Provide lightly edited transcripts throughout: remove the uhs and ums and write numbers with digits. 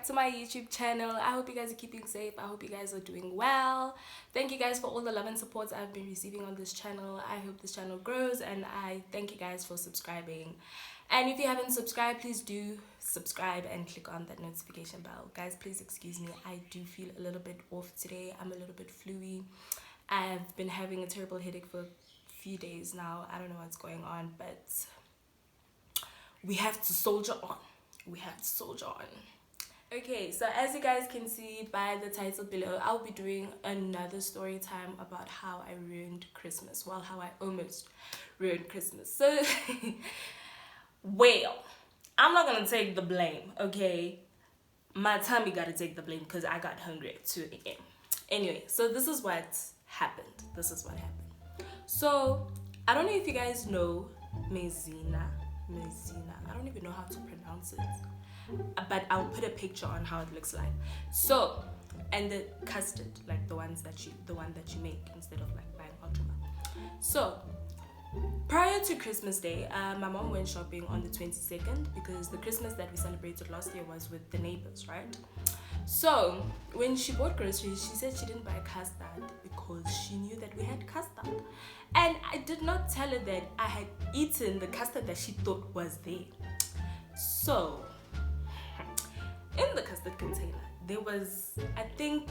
back to my YouTube channel. I hope you guys are keeping safe. I hope you guys are doing well. Thank you guys for all the love and support I've been receiving on this channel. I hope this channel grows, and I thank you guys for subscribing. And if you haven't subscribed, please do subscribe and click on that notification bell. Guys, please excuse me. I do feel a little bit off today. I'm a little bit fluey. I've been having a terrible headache for a few days now. I don't know what's going on, but we have to soldier on. Okay, so as you guys can see by the title below, I'll be doing another story time about how I ruined Christmas. Well, how I almost ruined Christmas. So, well, I'm not gonna take the blame, okay? My tummy gotta take the blame because I got hungry at 2 a.m. Anyway, so this is what happened. So, I don't know if you guys know Mezina. I don't even know how to pronounce it, but I'll put a picture on how it looks like. So, and the custard, like the one that you make instead of like buying Ultima. So, prior to Christmas Day, my mom went shopping on the 22nd because the Christmas that we celebrated last year was with the neighbors, right? So when she bought groceries, she said she didn't buy custard because she knew that we had custard. And I did not tell her that I had eaten the custard that she thought was there. So in the custard container, there was, I think,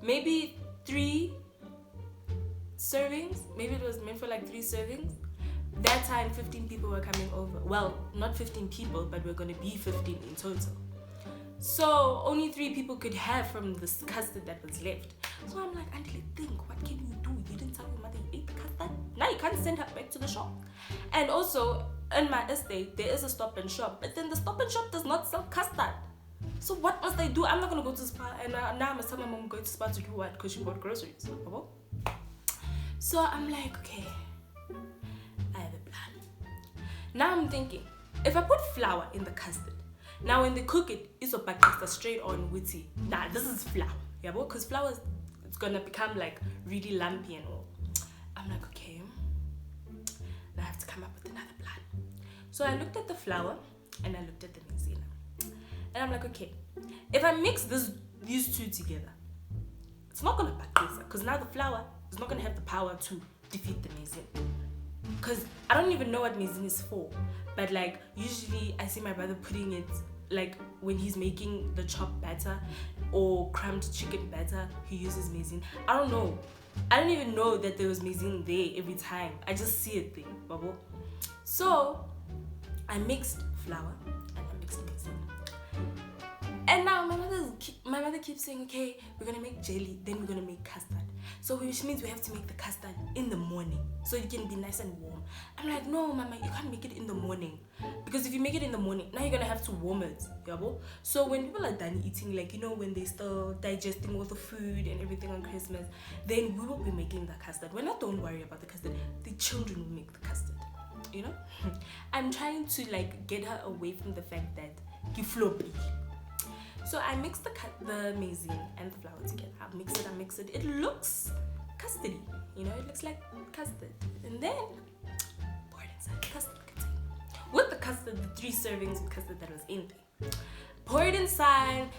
maybe 3 servings. Maybe it was meant for like 3 servings. That time 15 people were coming over. Well, not 15 people, but we're going to be 15 in total. So only 3 people could have from this custard that was left. So I'm like, Auntie, think, what can you do? You didn't tell your mother you ate the custard. Now you can't send her back to the shop. And also, in my estate, there is a Stop and Shop, but then the Stop and Shop does not sell custard. So what must I do? I'm not gonna go to the spa, and now I must tell my mom going to the spa to do what? Because she bought groceries. So I'm like, okay, I have a plan. Now I'm thinking, if I put flour in the custard, now when they cook it, it's a pasta straight on witty. Nah, this is flour. Yeah, because flour is, it's gonna become like really lumpy and all. I'm like, okay, now I have to come up with another plan. So I looked at the flour and I looked at the mezina. And I'm like, okay, if I mix these 2 together, it's not gonna packesa, because now the flour is not gonna have the power to defeat the mezina. Because I don't even know what mezina is for, but like usually I see my brother putting it like when he's making the chopped batter or crumbed chicken batter, he uses mezina. I don't know. I don't even know that there was mezina there every time. I just see it there, bubble. So I mixed flour and I mixed mezina. And now my mother keeps saying, okay, we're gonna make jelly, then we're gonna make custard. So which means we have to make the custard in the morning so it can be nice and warm. I'm like, no, Mama, you can't make it in the morning. Because if you make it in the morning, now you're gonna have to warm it. Yabo? So when people are done eating, like, you know, when they're still digesting all the food and everything on Christmas, then we will be making the custard. We're not, don't worry about the custard. The children will make the custard. You know? I'm trying to like get her away from the fact that you floppy. So I mixed the mezina and the flour together. I mix it. It looks custardy. You know, it looks like custard. And then pour it inside the custard container. With the custard, the 3 servings of custard that was in there. Pour it inside.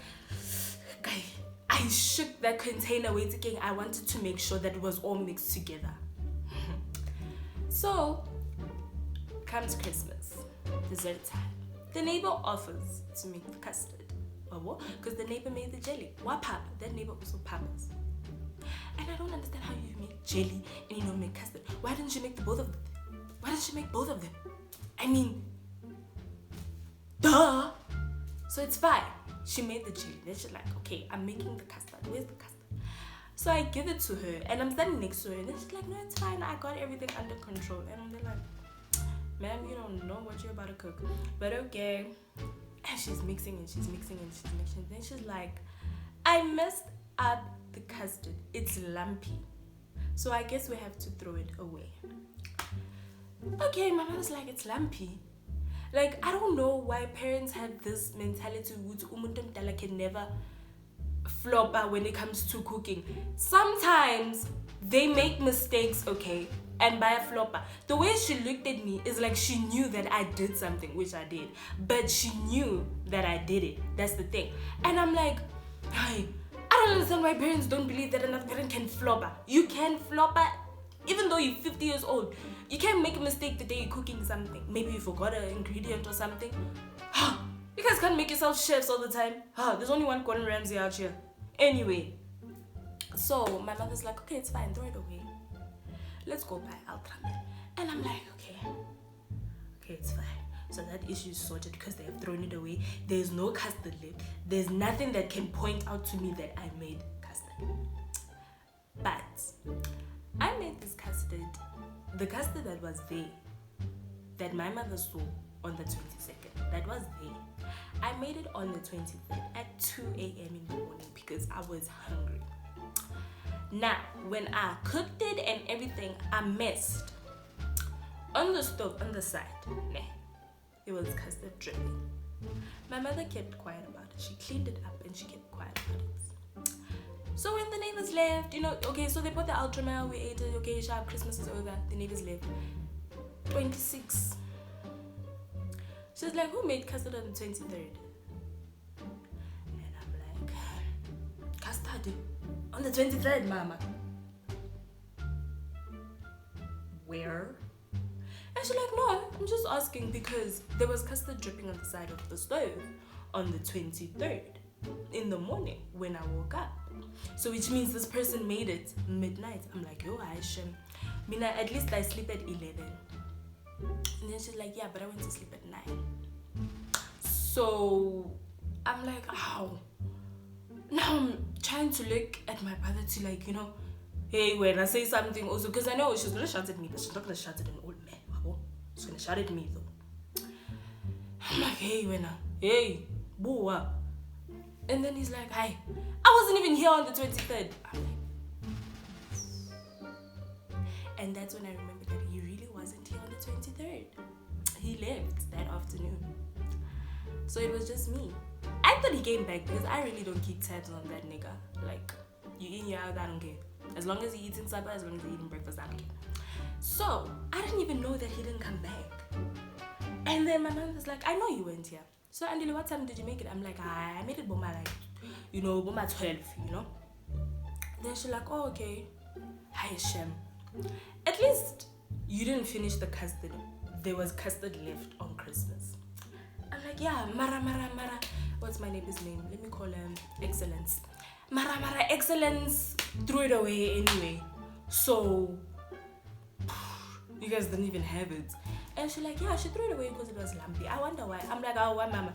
I shook that container way thinking I wanted to make sure that it was all mixed together. So, comes Christmas, dessert time. The neighbor offers to make the custard. Because the neighbor made the jelly. Why papa? That neighbor also papas. And I don't understand how you make jelly and you don't make custard. Why didn't you make both of them? Why didn't you make both of them? I mean, duh. So it's fine. She made the jelly. Then she's like, okay, I'm making the custard. Where's the custard? So I give it to her and I'm standing next to her. And then she's like, no, it's fine. I got everything under control. And I'm like, ma'am, you don't know what you're about to cook. But okay. And she's mixing and she's mixing and she's mixing. Then she's like, I messed up the custard. It's lumpy. So I guess we have to throw it away. Okay, my mother's like, it's lumpy. Like, I don't know why parents have this mentality which umuntu mdala can never flop when it comes to cooking. Sometimes they make mistakes, okay? and buy a flopper. The way she looked at me is like she knew that I did something, which I did, but she knew that I did it. That's the thing. And I'm like, hey, I don't understand why parents don't believe that another parent can flopper. You can flopper even though you're 50 years old. You can't make a mistake the day you're cooking something. Maybe you forgot an ingredient or something. You guys can't make yourself chefs all the time. There's only one Gordon Ramsay out here. Anyway, so my mother's like, okay, it's fine, throw it away. Let's go buy Ultraman. And I'm like, okay, it's fine. So that issue is sorted because they have thrown it away. There's no custard left. There's nothing that can point out to me that I made custard. But I made this custard, the custard that was there, that my mother saw on the 22nd, that was there. I made it on the 23rd at 2 a.m. in the morning because I was hungry. Now, when I cooked it and everything, I messed. On the stove, on the side, it was custard dripping. My mother kept quiet about it. She cleaned it up and she kept quiet about it. So when the neighbors left, so they bought the Ultraman, we ate it, okay, sharp, Christmas is over, the neighbors left. 26. She's like, who made custard on the 23rd? And I'm like, custard on the 23rd, mama. Where? And she's like, no, I'm just asking because there was custard dripping on the side of the stove on the 23rd in the morning when I woke up. So which means this person made it midnight. I'm like, yo, Aisha, Mina, at least I sleep at 11. And then she's like, yeah, but I went to sleep at 9. So I'm like, ow. Now I'm trying to look at my brother to like, hey, when I say something also, because I know she's going to shout at me, but she's not going to shout at an old man. She's going to shout at me though. I'm like, hey, boa. And then he's like, hi, I wasn't even here on the 23rd. I'm like, and that's when I remembered that he really wasn't here on the 23rd. He left that afternoon. So it was just me. I thought he came back because I really don't keep tabs on that nigga. Like, you in, you out, I don't care. As long as he eating supper, as long as he eating breakfast, I don't care. So I didn't even know that he didn't come back. And then my mom was like, I know you went here. So Andile, what time did you make it? I'm like, I made it Boma like, Boma 12, Then she's like, oh, okay. Hi, Shem. At least you didn't finish the custard. There was custard left on Christmas. I'm like, yeah, Mara. What's my neighbor's name? Let me call him Excellence. Mara, Excellence threw it away anyway. So, you guys didn't even have it. And she's like, yeah, she threw it away because it was lumpy. I wonder why. I'm like, oh, why, mama?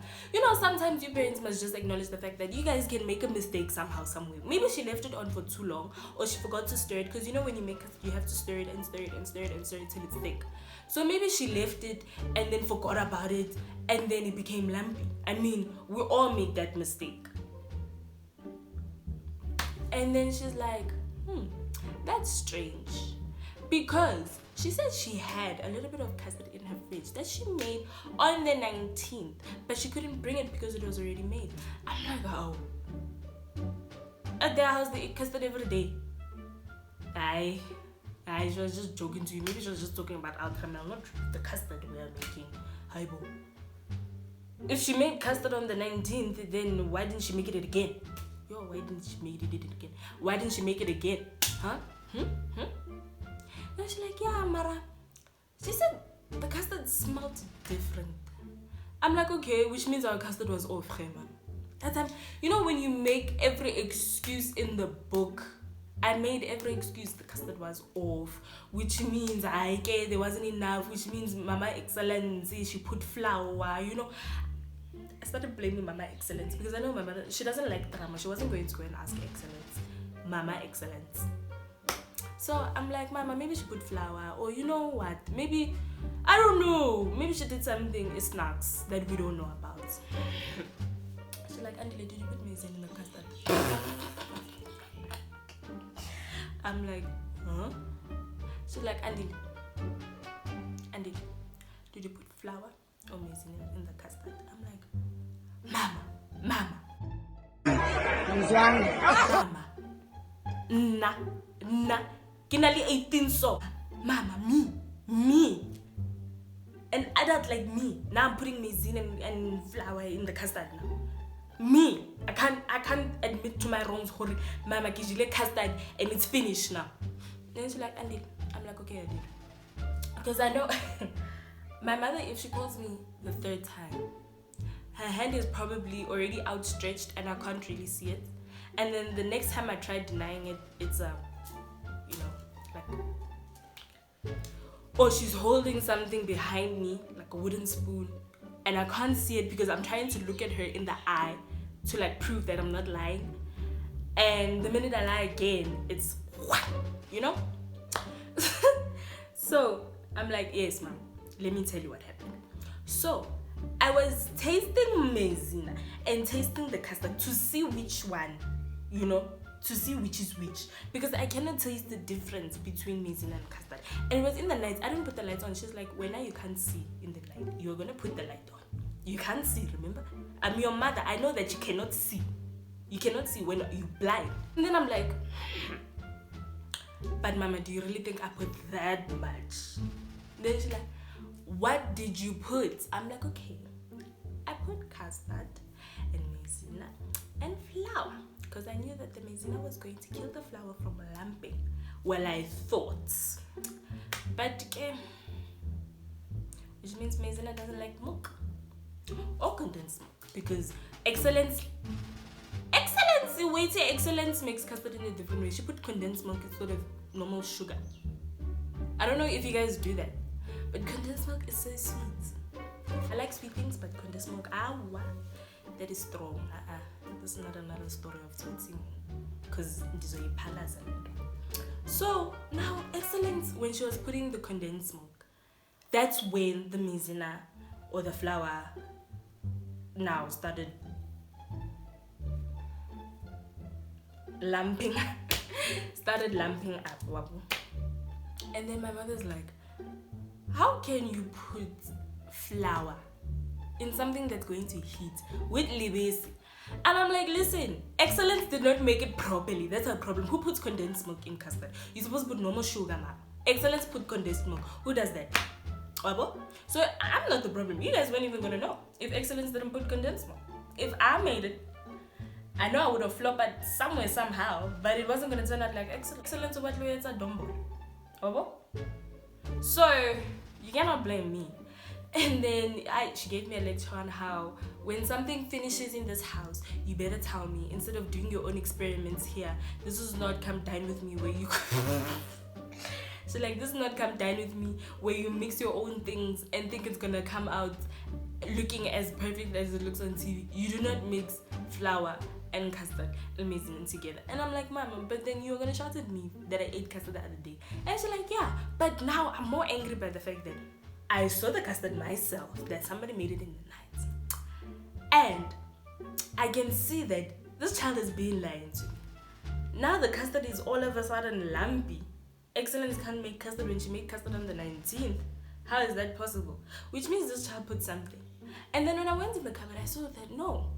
Sometimes you parents must just acknowledge the fact that you guys can make a mistake somehow, somewhere. Maybe she left it on for too long, or she forgot to stir it. Because when you make it, you have to stir it and stir it and stir it and stir it till it's thick. So maybe she left it and then forgot about it, and then it became lumpy. I mean, we all make that mistake. And then she's like, that's strange. Because she said she had a little bit of custard in her fridge that she made on the 19th, but she couldn't bring it because it was already made. I'm like, oh. At their house, they eat custard every day. She was just joking to you. Maybe she was just talking about Ultraman, not the custard we are making. Haibo. If she made custard on the 19th, then why didn't she make it again? Why didn't she make it again? Why didn't she make it again? Huh? And she's like, yeah, Mara. She said the custard smelled different. I'm like, okay, which means our custard was off, man. That time, when you make every excuse in the book, I made every excuse the custard was off, which means there wasn't enough, which means Mama Excellency, she put flour, I started blaming Mama Excellence because I know my mother, she doesn't like drama. She wasn't going to go and ask Excellence. Mama Excellence. So I'm like, Mama, maybe she put flour, or you know what? Maybe, I don't know. Maybe she did something, snacks that we don't know about. She's like, Andile, did you put maize in the custard? I'm like, huh? She's like, Andile, did you put flour or maize in the custard? I'm like, Mama. Mama. Nah. Kinali 18 so. Mama, me. An adult like me. Now I'm putting maizena and flour in the custard now. Me. I can't admit to my wrongs. Mama, kijile custard and it's finished now. Then she's like, Andy. I'm like, okay, I did. Because I know my mother, if she calls me the third time, her hand is probably already outstretched and I can't really see it. And then the next time I try denying it, it's or she's holding something behind me, like a wooden spoon, and I can't see it because I'm trying to look at her in the eye to like prove that I'm not lying. And the minute I lie again, it's So I'm like, yes, ma'am, let me tell you what happened. So I was tasting maizena and tasting the custard to see which one, to see which is which, because I cannot taste the difference between maizena and custard. And it was in the night. I didn't put the lights on. She's like, when you can't see in the light, you're gonna put the light on. You can't see, remember? I'm your mother. I know that you cannot see. You cannot see when you're blind. And then I'm like, but Mama, do you really think I put that much? Then she's like, what did you put? I'm like, okay, I put custard and maizena and flour, because I knew that the maizena was going to kill the flour from lumping. Well, I thought, but which means maizena doesn't like milk or condensed milk, because excellence makes custard in a different way. She put condensed milk instead of normal sugar. I don't know if you guys do that, but condensed milk is so sweet. I like sweet things, but condensed milk, that is strong. This is not another story of something, because these are palace. So now excellence, when she was putting the condensed milk, that's when the maizena or the flour now started lumping up. And then my mother's like, how can you put flour in something that's going to heat with libesi? And I'm like, listen, excellence did not make it properly. That's her problem. Who puts condensed milk in custard? You're supposed to put normal sugar, ma. Excellence put condensed milk. Who does that? So I'm not the problem. You guys weren't even gonna know if excellence didn't put condensed milk. If I made it, I know I would have flopped somewhere somehow, but it wasn't gonna turn out like excellence. Excellence what it's a dumbo. So you cannot blame me. And then she gave me a lecture on how when something finishes in this house, you better tell me instead of doing your own experiments here. This is not come dine with me where you so like, this is not come dine with me where you mix your own things and think it's gonna come out looking as perfect as it looks on TV. You do not mix flour and custard and maizena together. And I'm like, Mama, but then you're gonna shout at me that I ate custard the other day. And she's like, yeah, but now I'm more angry by the fact that I saw the custard myself, that somebody made it in the night. And I can see that this child is being lied to. Now the custard is all of a sudden lumpy. Excellence can't make custard when she made custard on the 19th. How is that possible? Which means this child put something. And then when I went in the cupboard, I saw that no,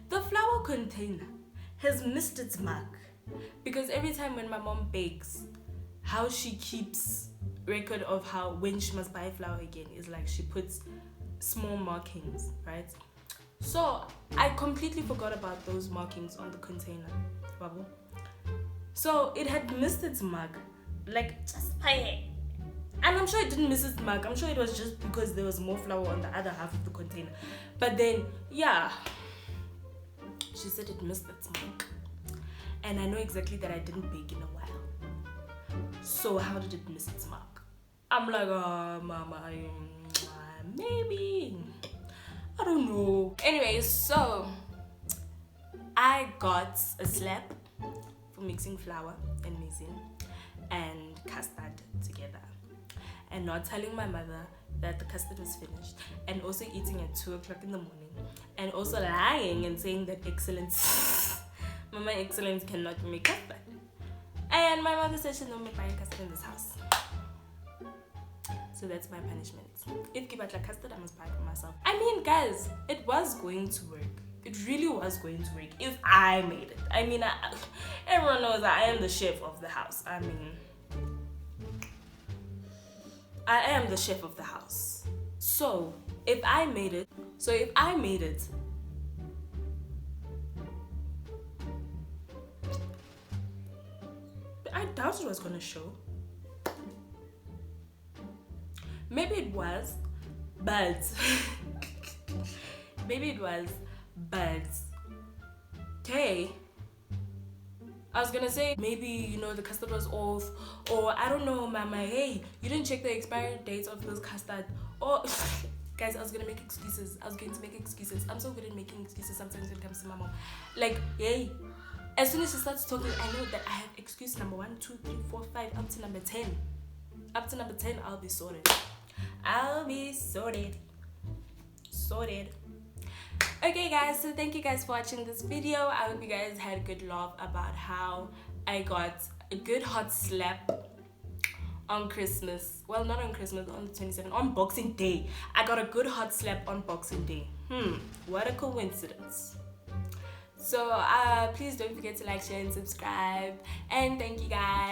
the flour container has missed its mark. Because every time when my mom bakes, how she keeps record of how when she must buy flour again is like she puts small markings, right? So I completely forgot about those markings on the container, Babu. So it had missed its mark, like just by it. And I'm sure it didn't miss its mark. I'm sure it was just because there was more flour on the other half of the container. But then, yeah, she said it missed its mark. And I know exactly that I didn't bake in a while. So how did it miss its mark? I'm like, Mama, maybe. I don't know. Anyway, so I got a slap for mixing flour and maizena and custard together. And not telling my mother that the custard was finished. And also eating at 2 o'clock in the morning. And also lying and saying that Mama Excellence cannot make custard. And my mother said she's not buying custard in this house. So that's my punishment. If Kibatla custard, I must buy it for myself. I mean, guys, it was going to work. It really was going to work if I made it. I mean, everyone knows that I am the chef of the house. I mean, I am the chef of the house. So if I made it, I doubt it was gonna show. Maybe it was, but okay. I was gonna say maybe, you know, the custard was off, or I don't know, mama, hey, you didn't check the expiry date of this custard, or guys, I was going to make excuses. I'm so good at making excuses sometimes when it comes to my mom. Like, hey, as soon as she starts talking, I know that I have excuse number 1, 2, 3, 4, 5 up to number 10. Up to number 10, I'll be sorted. Okay guys, so thank you guys for watching this video. I hope you guys had a good laugh about how I got a good hot slap on Christmas. Well, not on Christmas, on the 27th, on Boxing Day. I got a good hot slap on Boxing Day. What a coincidence. So please don't forget to like, share and subscribe, and thank you guys.